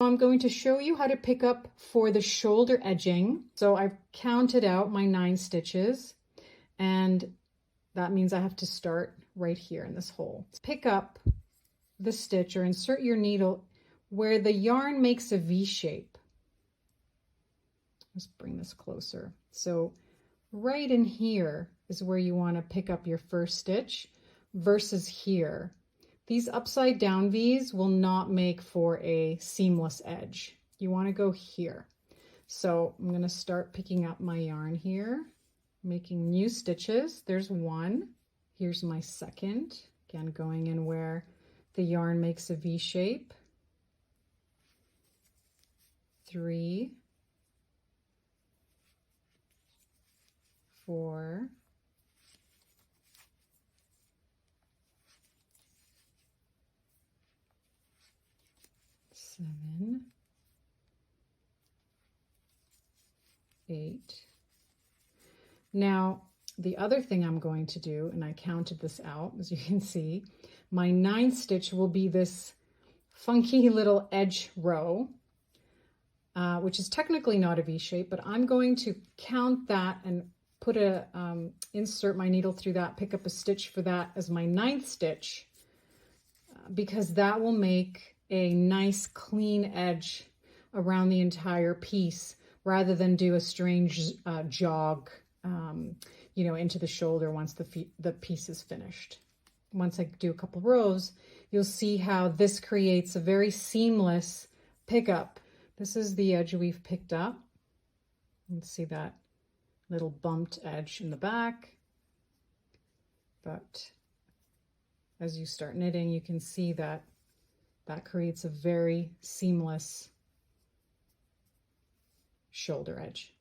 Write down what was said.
I'm going to show you how to pick up for the shoulder edging. So I've counted out my 9 stitches, and that means I have to start right here in this hole. Pick up the stitch or insert your needle where the yarn makes a V shape. Let's bring this closer. So right in here is where you want to pick up your first stitch versus here. These upside down V's will not make for a seamless edge. You want to go here. So I'm going to start picking up my yarn here, making new stitches. There's 1. Here's my second. Again, going in where the yarn makes a V shape. 3, 4, 7, 8. Now, the other thing I'm going to do, and I counted this out, as you can see, my 9th stitch will be this funky little edge row, which is technically not a V shape, but I'm going to count that and put a, insert my needle through that, pick up a stitch for that as my 9th stitch, because that will make a nice clean edge around the entire piece rather than do a strange jog, you know, into the shoulder once the piece is finished. Once I do a couple rows, you'll see how this creates a very seamless pickup. This is the edge we've picked up. You can see that little bumped edge in the back. But as you start knitting, you can see that that creates a very seamless shoulder edge.